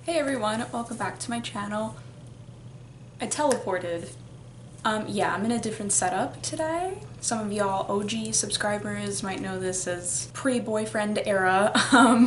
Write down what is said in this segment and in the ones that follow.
Hey everyone, welcome back to my channel. I teleported. Yeah, I'm in a different setup today. Some of y'all OG subscribers might know this as pre-boyfriend era,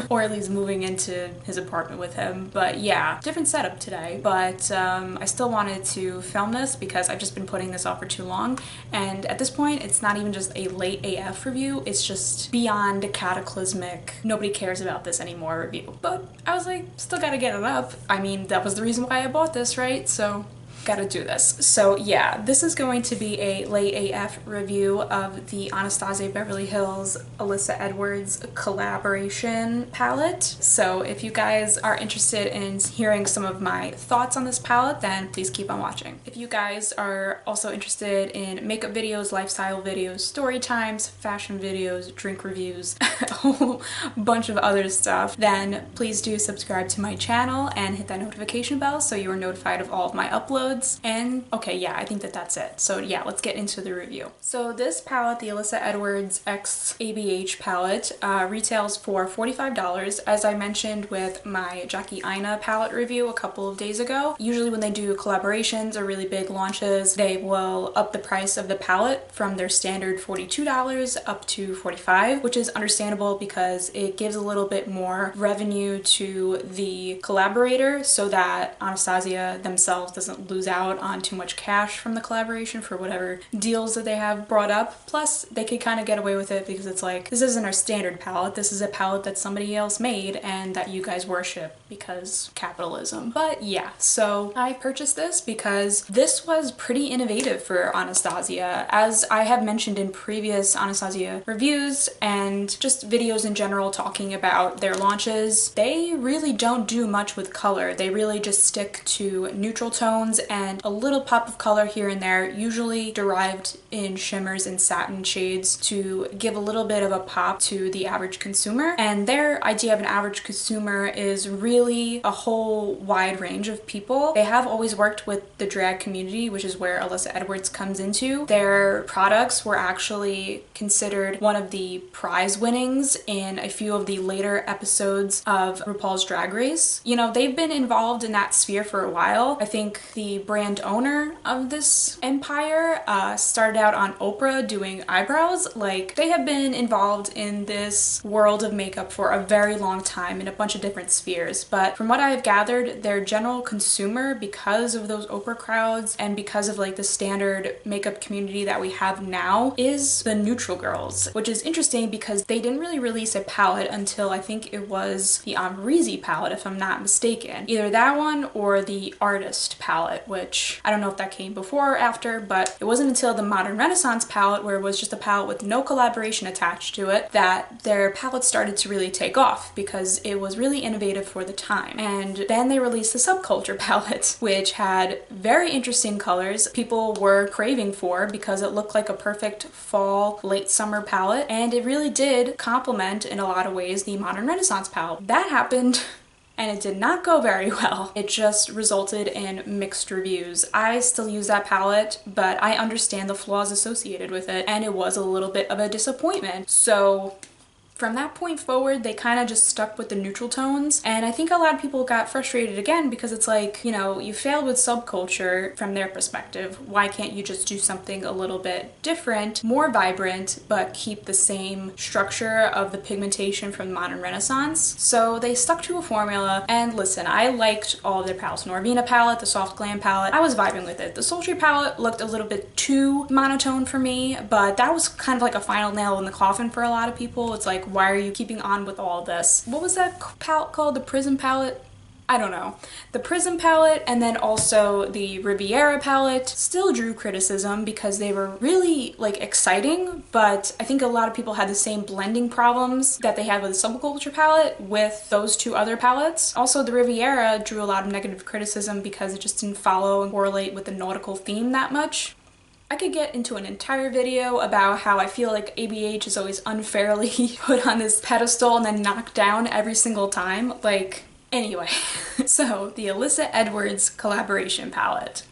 or at least moving into his apartment with him. But yeah, different setup today. But I still wanted to film this because I've just been putting this off for too long. And at this point, it's not even just a late AF review, it's just beyond cataclysmic, nobody cares about this anymore review. But I was like, still gotta get it up. I mean, that was the reason why I bought this, right? So gotta do this. So yeah, this is going to be a late AF review of the Anastasia Beverly Hills Alyssa Edwards collaboration palette. So if you guys are interested in hearing some of my thoughts on this palette, then please keep on watching. If you guys are also interested in makeup videos, lifestyle videos, story times, fashion videos, drink reviews, a whole bunch of other stuff, then please do subscribe to my channel and hit that notification bell so you are notified of all of my uploads. And okay, yeah, I think that's it. So yeah, let's get into the review. So this palette, the Alyssa Edwards X ABH palette, retails for $45. As I mentioned with my Jackie Aina palette review a couple of days ago, usually when they do collaborations or really big launches, they will up the price of the palette from their standard $42 up to $45, which is understandable because it gives a little bit more revenue to the collaborator so that Anastasia themselves doesn't lose out on too much cash from the collaboration for whatever deals that they have brought up. Plus, they could kind of get away with it because it's like, this isn't our standard palette, this is a palette that somebody else made and that you guys worship because capitalism. But yeah, so I purchased this because this was pretty innovative for Anastasia. As I have mentioned in previous Anastasia reviews and just videos in general talking about their launches, they really don't do much with color. They really just stick to neutral tones and a little pop of color here and there, usually derived in shimmers and satin shades to give a little bit of a pop to the average consumer. And their idea of an average consumer is really a whole wide range of people. They have always worked with the drag community, which is where Alyssa Edwards comes into. Their products were actually considered one of the prize winnings in a few of the later episodes of RuPaul's Drag Race. You know, they've been involved in that sphere for a while. I think the brand owner of this empire started out on Oprah doing eyebrows. Like, they have been involved in this world of makeup for a very long time in a bunch of different spheres. But from what I have gathered, their general consumer, because of those Oprah crowds and because of like the standard makeup community that we have now, is the neutral girls, which is interesting because they didn't really release a palette until I think it was the Amrezy palette, if I'm not mistaken. Either that one or the Artist palette, which I don't know if that came before or after, but it wasn't until the Modern Renaissance palette, where it was just a palette with no collaboration attached to it, that their palette started to really take off because it was really innovative for the time. And then they released the Subculture palette, which had very interesting colors people were craving for because it looked like a perfect fall, late summer palette, and it really did complement in a lot of ways the Modern Renaissance palette. That happened and it did not go very well. It just resulted in mixed reviews. I still use that palette, but I understand the flaws associated with it, and it was a little bit of a disappointment. So from that point forward, they kind of just stuck with the neutral tones, and I think a lot of people got frustrated again because it's like, you know, you failed with Subculture from their perspective. Why can't you just do something a little bit different, more vibrant, but keep the same structure of the pigmentation from Modern Renaissance? So they stuck to a formula, and listen, I liked all of their palettes. Norvina palette, the Soft Glam palette, I was vibing with it. The Sultry palette looked a little bit too monotone for me, but that was kind of like a final nail in the coffin for a lot of people. It's like, why are you keeping on with all this? What was that palette called? The Prism palette? I don't know. The Prism palette and then also the Riviera palette still drew criticism because they were really like exciting, but I think a lot of people had the same blending problems that they had with the Subculture palette with those two other palettes. Also, the Riviera drew a lot of negative criticism because it just didn't follow and correlate with the nautical theme that much. I could get into an entire video about how I feel like ABH is always unfairly put on this pedestal and then knocked down every single time. Like, anyway. So, the Alyssa Edwards collaboration palette.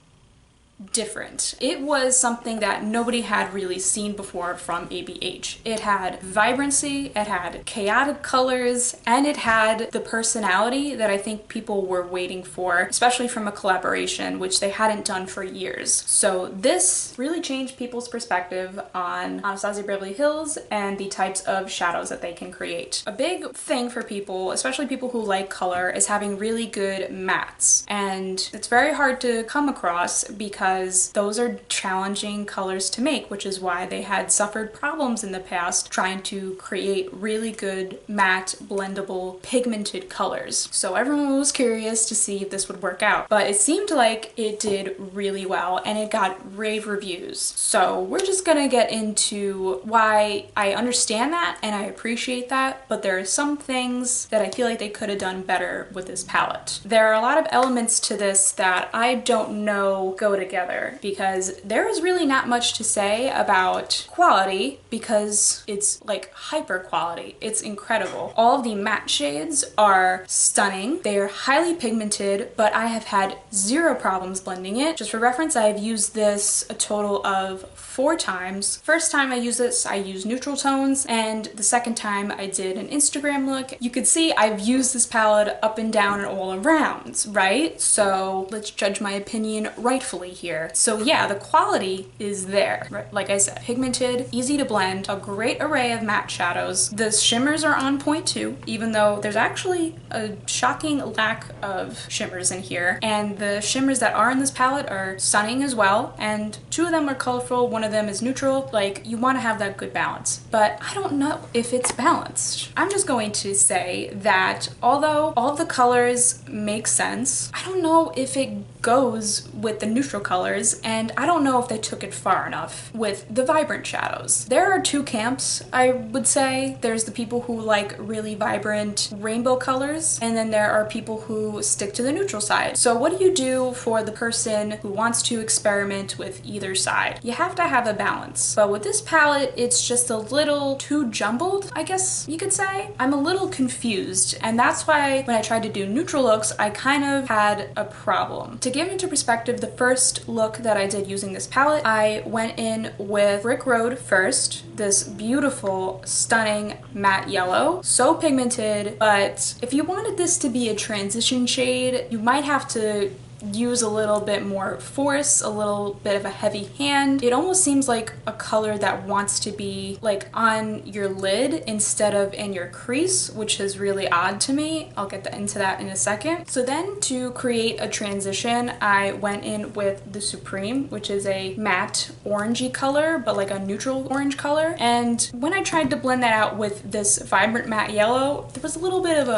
different. It was something that nobody had really seen before from ABH. It had vibrancy, it had chaotic colors, and it had the personality that I think people were waiting for, especially from a collaboration, which they hadn't done for years. So this really changed people's perspective on Anastasia Beverly Hills and the types of shadows that they can create. A big thing for people, especially people who like color, is having really good mattes. And it's very hard to come across because those are challenging colors to make, which is why they had suffered problems in the past trying to create really good matte, blendable, pigmented colors. So everyone was curious to see if this would work out. But it seemed like it did really well and it got rave reviews. So we're just gonna get into why I understand that and I appreciate that, but there are some things that I feel like they could have done better with this palette. There are a lot of elements to this that I don't know go together because there is really not much to say about quality because it's like hyper quality. It's incredible. All of the matte shades are stunning. They are highly pigmented, but I have had zero problems blending it. Just for reference, I have used this a total of 4 times. First time I used this, I used neutral tones, and the second time I did an Instagram look. You could see I've used this palette up and down and all around, right? So let's judge my opinion rightfully here. So yeah, the quality is there, right? Like I said, pigmented, easy to blend, a great array of matte shadows. The shimmers are on point too, even though there's actually a shocking lack of shimmers in here. And the shimmers that are in this palette are stunning as well, and 2 of them are colorful, 1 of them is neutral. Like, you want to have that good balance, but I don't know if it's balanced. I'm just going to say that although all of the colors make sense, I don't know if it goes with the neutral colors, and I don't know if they took it far enough with the vibrant shadows. There are 2 camps, I would say. There's the people who like really vibrant rainbow colors, and then there are people who stick to the neutral side. So what do you do for the person who wants to experiment with either side? You have to have a balance. But with this palette, it's just a little too jumbled, I guess you could say. I'm a little confused, and that's why when I tried to do neutral looks, I kind of had a problem. To give into perspective, the first look that I did using this palette, I went in with Brick Road first, this beautiful, stunning matte yellow, so pigmented, but if you wanted this to be a transition shade, you might have to use a little bit more force, a little bit of a heavy hand. It almost seems like a color that wants to be like on your lid instead of in your crease, which is really odd to me. I'll get into that in a second. So then to create a transition, I went in with the Supreme, which is a matte orangey color, but like a neutral orange color. And when I tried to blend that out with this vibrant matte yellow, there was a little bit of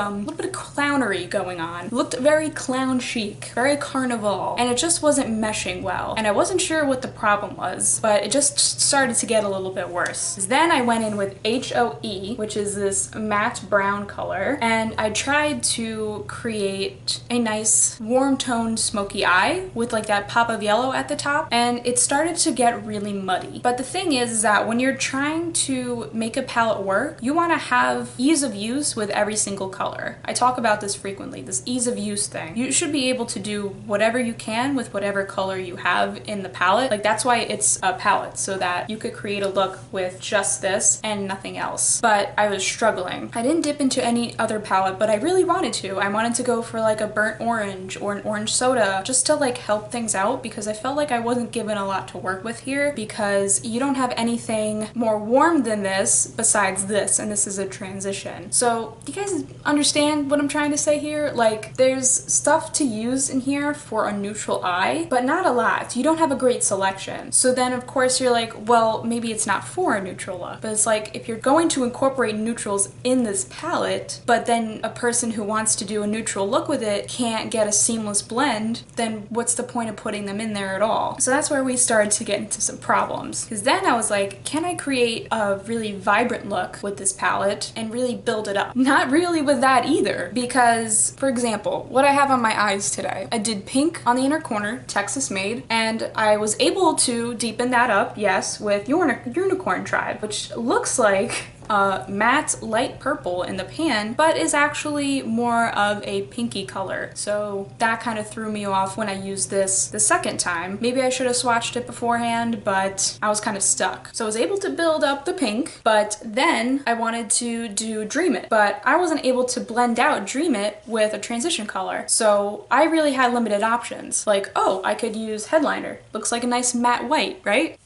clownery going on. It looked very clown chic, very carnival, and it just wasn't meshing well. And I wasn't sure what the problem was, but it just started to get a little bit worse. Then I went in with HOE, which is this matte brown color, and I tried to create a nice warm toned smoky eye with like that pop of yellow at the top, and it started to get really muddy. But the thing is that when you're trying to make a palette work, you want to have ease of use with every single color. I talk about this frequently, this ease of use thing. You should be able to do whatever you can with whatever color you have in the palette. Like, that's why it's a palette, so that you could create a look with just this and nothing else. But I was struggling. I didn't dip into any other palette, but I really wanted to. I wanted to go for like a burnt orange or an orange soda just to like help things out, because I felt like I wasn't given a lot to work with here, because you don't have anything more warm than this besides this, and this is a transition. So do you guys understand what I'm trying to say here? Like, there's stuff to use in here for a neutral eye, but not a lot. You don't have a great selection. So then of course you're like, well, maybe it's not for a neutral look. But it's like, if you're going to incorporate neutrals in this palette, but then a person who wants to do a neutral look with it can't get a seamless blend, then what's the point of putting them in there at all? So that's where we started to get into some problems. Because then I was like, can I create a really vibrant look with this palette and really build it up? Not really with that either, because for example, what I have on my eyes today, I did pink on the inner corner, Texas made, and I was able to deepen that up, yes, with Unicorn Tribe, which looks like a matte light purple in the pan, but is actually more of a pinky color. So that kind of threw me off when I used this the second time. Maybe I should have swatched it beforehand, but I was kind of stuck. So I was able to build up the pink, but then I wanted to do Dream It, but I wasn't able to blend out Dream It with a transition color. So I really had limited options. Like, oh, I could use headliner. Looks like a nice matte white, right?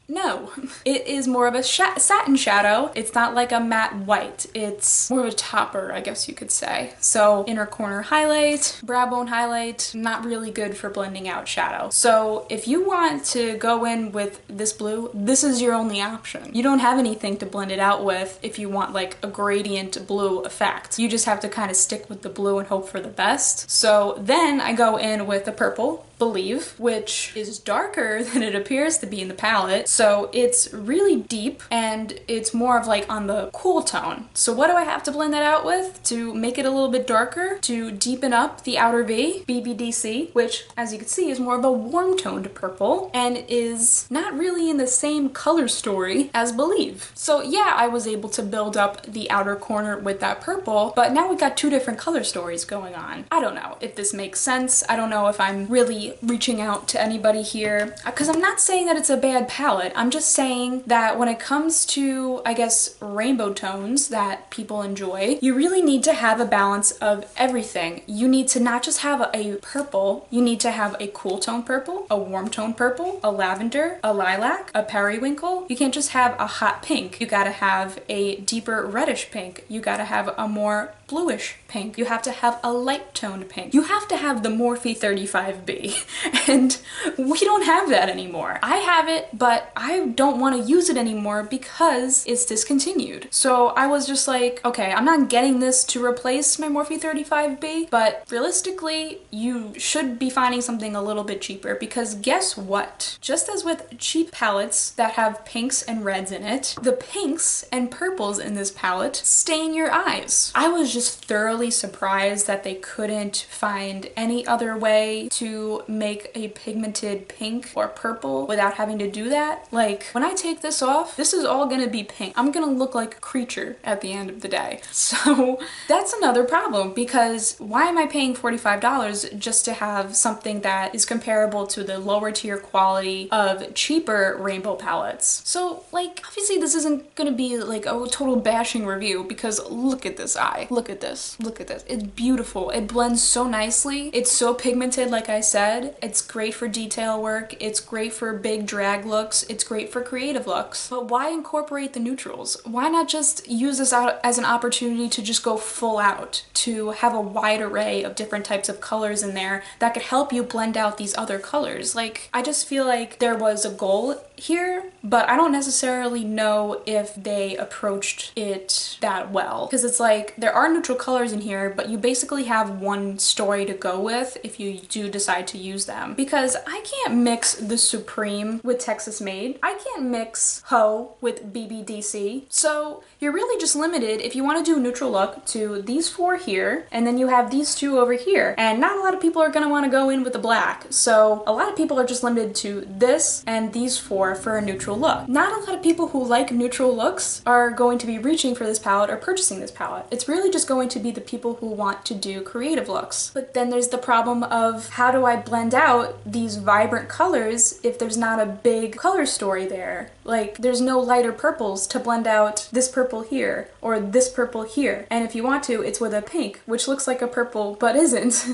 No, it is more of a satin shadow. It's not like a matte white. It's more of a topper, I guess you could say. So inner corner highlight, brow bone highlight, not really good for blending out shadow. So if you want to go in with this blue, this is your only option. You don't have anything to blend it out with if you want like a gradient blue effect. You just have to kind of stick with the blue and hope for the best. So then I go in with the purple, Believe, which is darker than it appears to be in the palette. So it's really deep and it's more of like on the cool tone. So what do I have to blend that out with to make it a little bit darker, to deepen up the outer V? BBDC, which as you can see is more of a warm toned purple and is not really in the same color story as Believe. So yeah, I was able to build up the outer corner with that purple, but now we got two different color stories going on. I don't know if this makes sense. I don't know if I'm really reaching out to anybody here, because I'm not saying that it's a bad palette. I'm just saying that when it comes to, I guess, rainbow tones that people enjoy, you really need to have a balance of everything. You need to not just have a purple, you need to have a cool tone purple, a warm tone purple, a lavender, a lilac, a periwinkle. You can't just have a hot pink. You gotta have a deeper reddish pink. You gotta have a more bluish pink. You have to have a light toned pink. You have to have the Morphe 35B. And we don't have that anymore. I have it, but I don't want to use it anymore because it's discontinued. So I was just like, okay, I'm not getting this to replace my Morphe 35B, but realistically, you should be finding something a little bit cheaper, because guess what? Just as with cheap palettes that have pinks and reds in it, the pinks and purples in this palette stain your eyes. I was just thoroughly surprised that they couldn't find any other way to make a pigmented pink or purple without having to do that. Like, when I take this off, this is all gonna be pink. I'm gonna look like a creature at the end of the day. So that's another problem, because why am I paying $45 just to have something that is comparable to the lower tier quality of cheaper rainbow palettes? So like, obviously this isn't gonna be like a total bashing review, because look at this eye. Look at this. Look at this. It's beautiful. It blends so nicely. It's so pigmented, like I said. It's great for detail work. It's great for big drag looks. It's great for creative looks. But why incorporate the neutrals? Why not just use this out as an opportunity to just go full out, to have a wide array of different types of colors in there that could help you blend out these other colors? Like, I just feel like there was a goal here, but I don't necessarily know if they approached it that well. Because it's like, there are neutral colors in here, but you basically have one story to go with if you do decide to use them. Because I can't mix the Supreme with Texas Made. I can't mix Ho with BBDC. So you're really just limited, if you want to do a neutral look, to these four here, and then you have these two over here. And not a lot of people are going to want to go in with the black. So a lot of people are just limited to this and these four for a neutral look. Not a lot of people who like neutral looks are going to be reaching for this palette or purchasing this palette. It's really just going to be the people who want to do creative looks. But then there's the problem of, how do I blend out these vibrant colors if there's not a big color story there? Like, there's no lighter purples to blend out this purple here or this purple here. And if you want to, it's with a pink, which looks like a purple but isn't,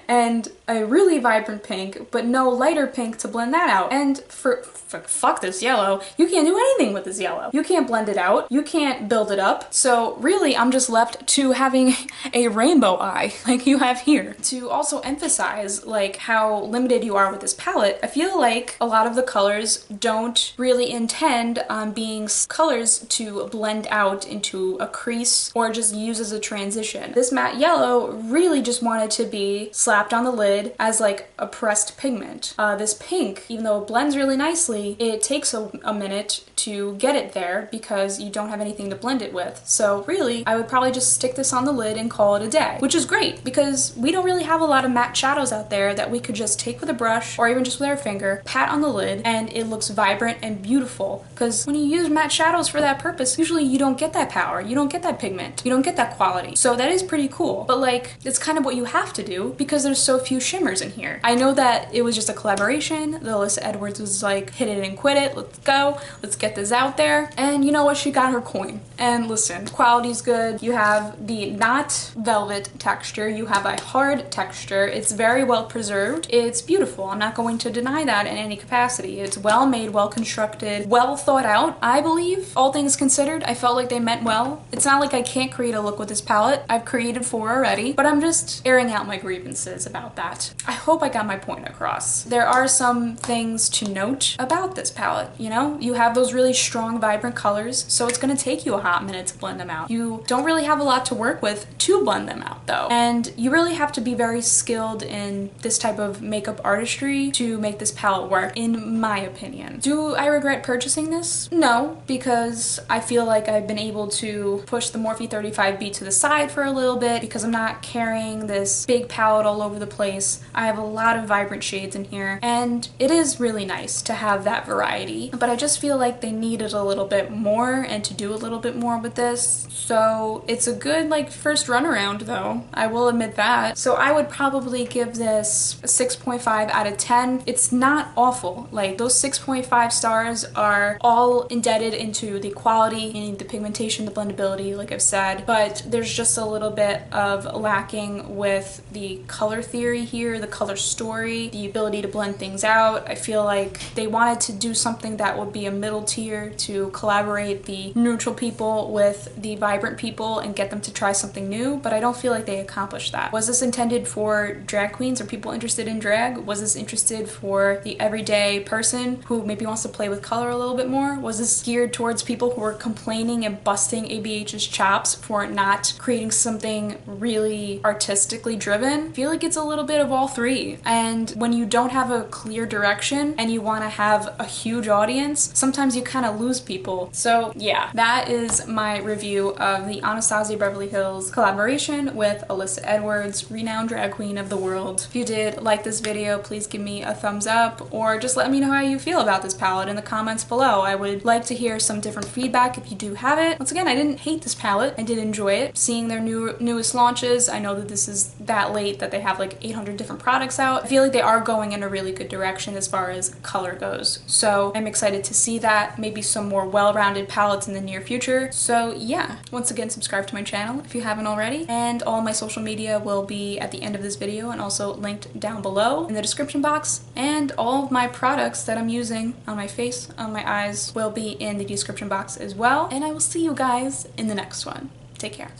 and a really vibrant pink, but no lighter pink to blend that out. And for fuck this yellow, you can't do anything with this yellow. You can't blend it out. You can't build it up. So really, I'm just left to having a rainbow eye like you have here. To also emphasize like how limited you are with this palette, I feel like a lot of the colors don't really intend on being colors to blend out into a crease or just use as a transition. This matte yellow really just wanted to be slapped on the lid as like a pressed pigment. This pink, even though it blends really nicely, it takes a minute to get it there because you don't have anything to blend it with. So really, I would probably just stick this on the lid and call it a day, which is great because we don't really have a lot of matte shadows out there that we could just take with a brush or even just with our finger, pat on the lid, and it looks vibrant and beautiful. Because when you use matte shadows for that purpose, usually you don't get that power, you don't get that pigment, you don't get that quality. So that is pretty cool. But like, it's kind of what you have to do because there's so few shimmers in here. I know that it was just a collaboration. The Alyssa Edwards was like, hit it and quit it, let's go, let's get this out there. And you know what, she got her coin. And listen, quality's good. You have the not velvet texture, you have a hard texture. It's very well preserved. It's beautiful. I'm not going to deny that in any capacity. It's well made, well constructed, well thought out. I believe, all things considered, I felt like they meant well. It's not like I can't create a look with this palette. I've created 4 already, but I'm just airing out my grievances about that. I hope I got my point across. There are some things to note about this palette, you know? You have those really strong, vibrant colors, so it's gonna take you a hot minute to blend them out. You don't really have a lot to work with to blend them out though. And you really have to be very skilled in this type of makeup artistry to make this palette work, in my opinion. Do I regret purchasing this? No, because I feel like I've been able to push the Morphe 35B to the side for a little bit because I'm not carrying this big palette all over the place. I have a lot of vibrant shades in here, and it is really nice to have that variety, but I just feel like they needed a little bit more and to do a little bit more with this. So it's a good like first run around though, I will admit that. So I would probably give this a 6.5 out of 10. It's not awful. Like those 6.5 stars are all indebted into the quality and the pigmentation, the blendability, like I've said, but there's just a little bit of lacking with the color theory here, the color story, the ability to blend things out. I feel like they wanted to do something that would be a middle tier to collaborate the neutral people with the vibrant people and get them to try something new, but I don't feel like they accomplished that. Was this intended for drag queens or people interested in drag? Was this interested for the everyday person who maybe wants to play with color a little bit more? Was this geared towards people who are complaining and busting ABH's chops for not creating something really artistically driven? I feel like it's a little bit of all three. And when you don't have a clear direction and you want to have a huge audience, sometimes you kind of lose people. So yeah, that is my review of the Anastasia Beverly Hills collaboration with Alyssa Edwards, renowned drag queen of the world. If you did like this video, please give me a thumbs up or just let me know how you feel about this palette in the comments below. I would like to hear some different feedback if you do have it. Once again, I didn't hate this palette. I did enjoy it. Seeing their newest launches, I know that this is that late that they have like 800 different products out. I feel like they are going in a really good direction as far as color goes. So I'm excited to see that. Maybe some more well-rounded palettes in the near future. So yeah, once again, subscribe to my channel if you haven't already. And all my social media will be at the end of this video and also linked down below in the description box. And all of my products that I'm using on my face, on my eyes, will be in the description box as well. And I will see you guys in the next one. Take care.